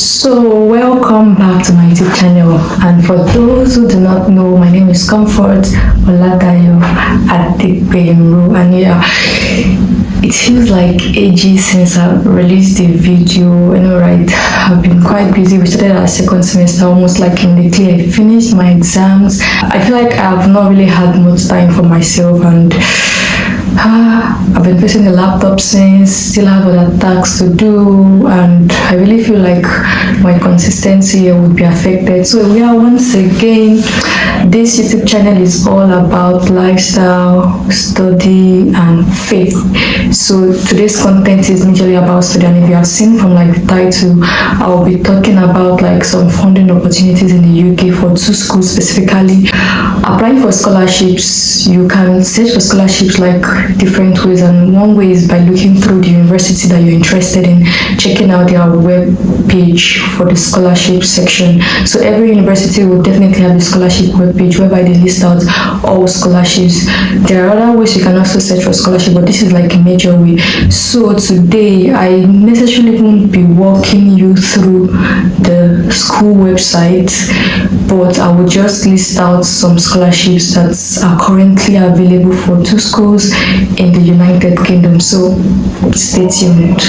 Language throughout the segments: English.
So welcome back to my YouTube channel, and for those who do not know, my name is Comfort Oladayo Adekbemru, and yeah, it feels like ages since I've released a video. Right, I've been quite busy. We started our second semester almost like in the clear. I finished my exams. I feel like I've not really had much time for myself, and I've been facing the laptop since, still have other tasks to do, and I really feel like my consistency here would be affected. So yeah, once again, this YouTube channel is all about lifestyle, study, and faith. So today's content is majorly about study, and if you have seen from like the title, I'll be talking about like some funding opportunities in the UK for two schools specifically. Applying for scholarships, you can search for scholarships like different ways, and one way is by looking through the university that you're interested in, checking out their web page for the scholarship section. So every university will definitely have a scholarship web page whereby they list out all scholarships. There are other ways you can also search for scholarship, but this is like a major way. So today I necessarily won't be walking you through the school website, but I will just list out some scholarships that are currently available for two schools in the United Kingdom. So stay tuned.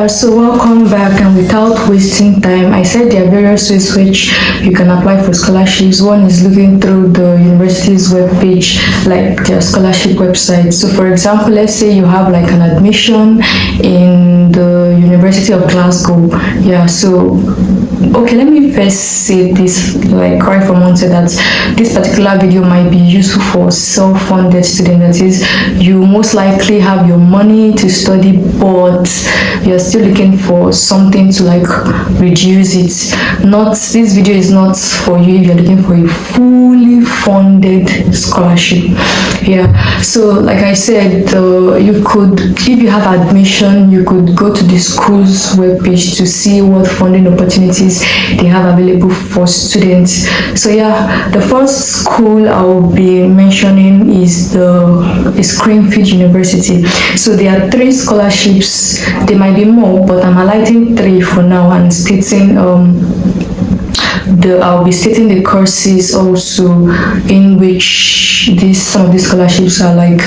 So welcome back, and without wasting time, I said there are various ways which you can apply for scholarships. One is looking through the university's webpage, like their scholarship website. So for example, let's say you have like an admission in the University of Glasgow. Yeah, so okay, let me first say this, like right from onset, that this particular video might be useful for self-funded students. That is, you most likely have your money to study, but you're still looking for something to like reduce it. Not, this video is not for you if you're looking for a fully funded scholarship. Yeah, so like I said, you could, if you have admission, you could go to the school's webpage to see what funding opportunities they have available for students. So yeah, the first school I will be mentioning is Cranfield University. So there are 3 scholarships. There might be more, but I'm highlighting 3 for now and stating I'll be stating the courses also in which some of these scholarships are like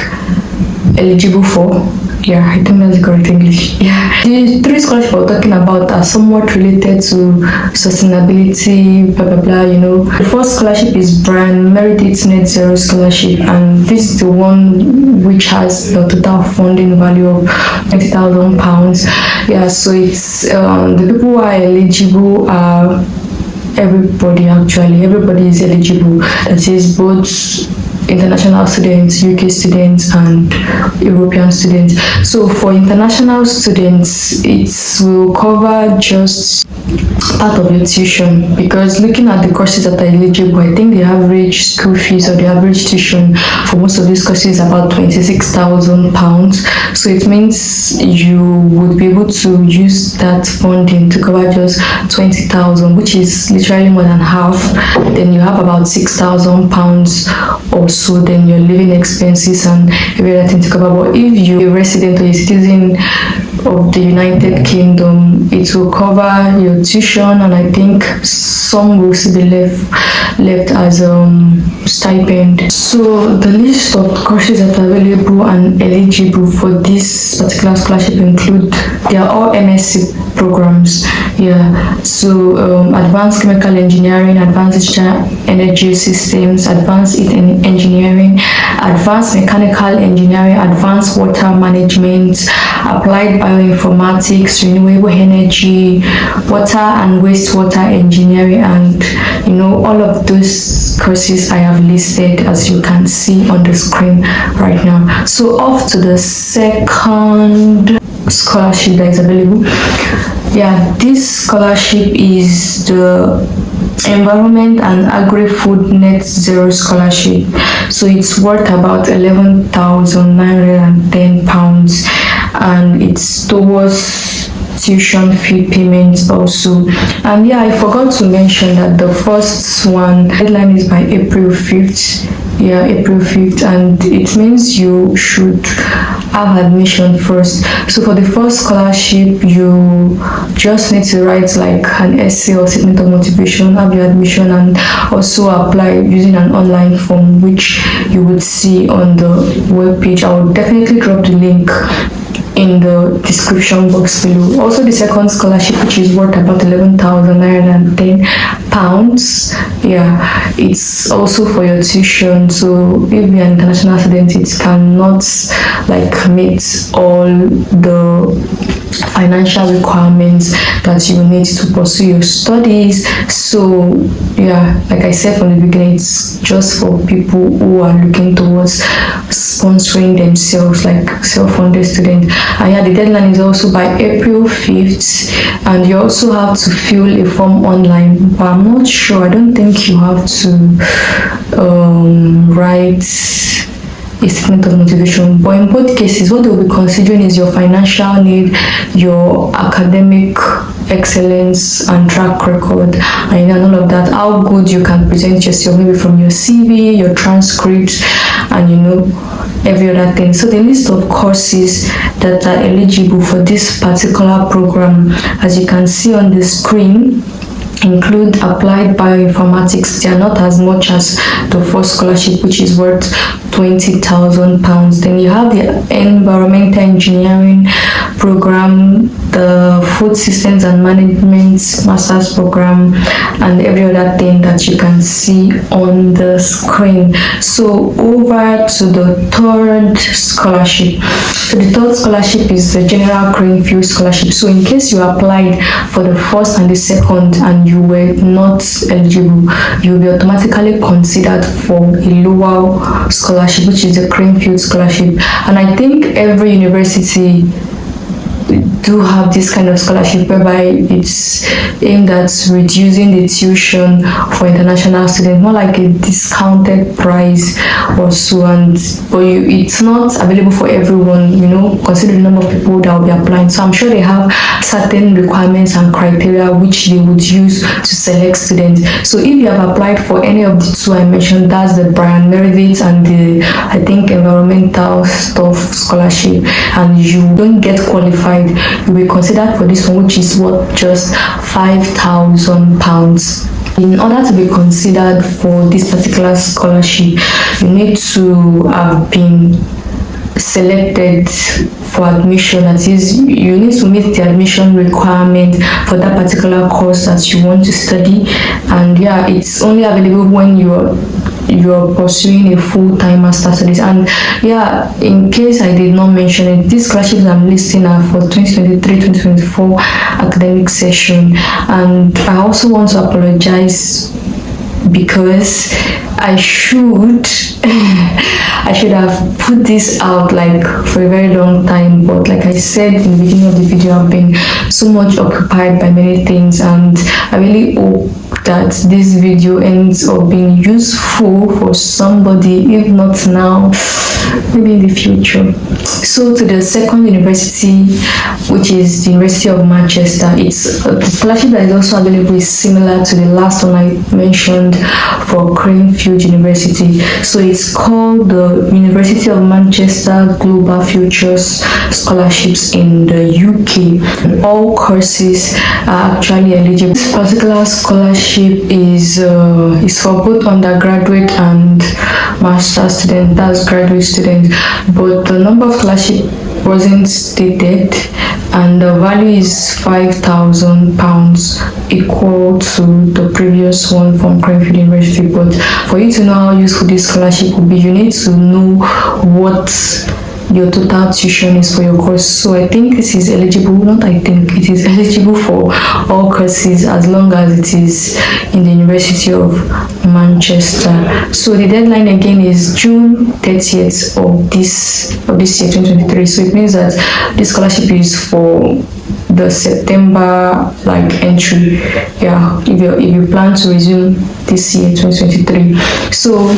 eligible for. Yeah, I think that's the correct English. Yeah, the 3 scholarships we're talking about are somewhat related to sustainability, blah blah blah. The first scholarship is Meredith Net Zero Scholarship, and this is the one which has the total funding value of £20,000. Yeah, so it's the people who are eligible are everybody. Actually, everybody is eligible. That is both international students, UK students, and European students. So for international students, it will cover just part of your tuition, because looking at the courses that are eligible, I think the average school fees or the average tuition for most of these courses is about £26,000. So it means you would be able to use that funding to cover just 20,000, which is literally more than half. Then you have about £6,000 or so, then your living expenses and everything to cover. But if you're a resident or a citizen of the United Kingdom, it will cover your tuition, and I think some will still be left as stipend. So the list of courses that are available and eligible for this particular scholarship include, they are all MSc programs. Yeah, so advanced chemical engineering, advanced digital energy systems, advanced heat engineering, advanced mechanical engineering, advanced water management, applied bioinformatics, renewable energy, water and wastewater engineering, and all of those courses I have listed as you can see on the screen right now. So off to the second scholarship that is available. Yeah, this scholarship is the Environment and Agrifood Net Zero Scholarship. So it's worth about £11,910, and it's towards tuition fee payments also. And yeah, I forgot to mention that the first one deadline is by April 5th. yeah, April 5th, and it means you should have admission first. So for the first scholarship, you just need to write like an essay or statement of motivation, have your admission, and also apply using an online form, which you would see on the webpage. I will definitely drop the link in the description box below. Also, the second scholarship, which is worth about £11,910, yeah, it's also for your tuition. So if you're an international student, it cannot like meet all the financial requirements that you need to pursue your studies. So yeah, like I said from the beginning, it's just for people who are looking towards sponsoring themselves, like self-funded students. And yeah, the deadline is also by April 5th, and you also have to fill a form online, but I'm not sure. I don't think you have to write a statement of motivation, but in both cases, what they'll be considering is your financial need, your academic excellence and track record, and all of that, how good you can present yourself, maybe from your CV, your transcripts, and every other thing. So the list of courses that are eligible for this particular program, as you can see on the screen, include applied bioinformatics. They are not as much as the first scholarship, which is worth £20,000. Then you have the environmental engineering program, the food systems and management master's program, and every other thing that you can see on the screen. So over to the third scholarship. So the third scholarship is the general Cranfield Scholarship. So in case you applied for the first and the second and you were not eligible, you will be automatically considered for a lower scholarship, which is the Cranfield Scholarship. And I think every university do have this kind of scholarship, whereby it's aimed at reducing the tuition for international students, more like a discounted price or so. And but it's not available for everyone, consider the number of people that will be applying. So I'm sure they have certain requirements and criteria which they would use to select students. So if you have applied for any of the two I mentioned, that's the Meredith and the, I think, environmental stuff scholarship, and you don't get qualified, you'll be considered for this one, which is worth just £5,000. In order to be considered for this particular scholarship, you need to have been selected for admission. That is, you need to meet the admission requirement for that particular course that you want to study. And yeah, it's only available when you're pursuing a full-time master studies. And yeah, in case I did not mention it, these scholarships I'm listing are for 2023-2024 academic session. And I also want to apologize because I should have put this out like for a very long time, but like I said in the beginning of the video, I've been so much occupied by many things, and I really hope that this video ends up being useful for somebody, if not now, maybe in the future. So to the second university, which is the University of Manchester, it's the scholarship that is also available is similar to the last one I mentioned for Cranfield University. So it's called the University of Manchester Global Futures Scholarships in the UK. All courses are actually eligible. This particular scholarship is for both undergraduate and master students, that's graduate students, but the number of scholarship wasn't stated, and the value is £5,000, equal to the previous one from Cranfield University. But for you to know how useful this scholarship will be, you need to know what your total tuition is for your course. So I think this is eligible, not I think, it is eligible for all courses as long as it is in the University of Manchester. So the deadline again is June 30th of this year, 2023. So it means that this scholarship is for the September entry, yeah, if you plan to resume this year, 2023. So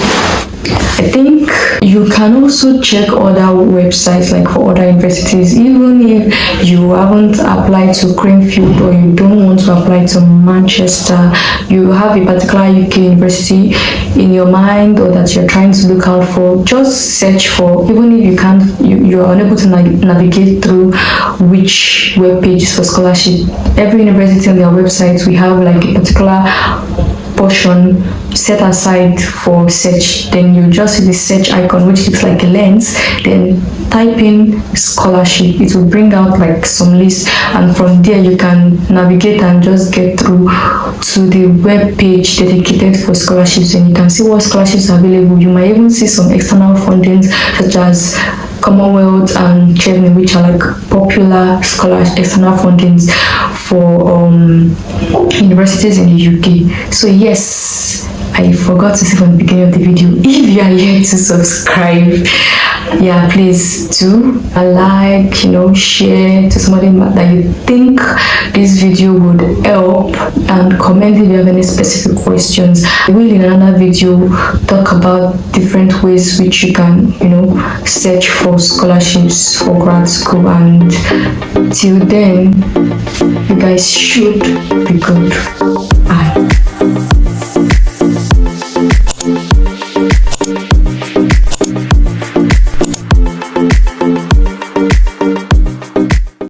I think you can also check other websites, like for other universities, even if you haven't applied to Cranfield or you don't want to apply to Manchester, you have a particular UK university in your mind or that you're trying to look out for. Just search for, even if you can't, you're unable to navigate through which web pages for scholarship. Every university on their website, we have like a particular portion set aside for search. Then you just see the search icon, which looks like a lens, then type in scholarship. It will bring out like some list, and from there you can navigate and just get through to the web page dedicated for scholarships, and you can see what scholarships are available. You might even see some external fundings such as Commonwealth and Chevney, which are like popular external fundings for universities in the UK. So yes, I forgot to say from the beginning of the video, if you are yet to subscribe, yeah, please do a like, share to somebody that you think this video would help, and comment if you have any specific questions. I will in another video talk about different ways which you can search for scholarships for grad school, and till then you guys should be good.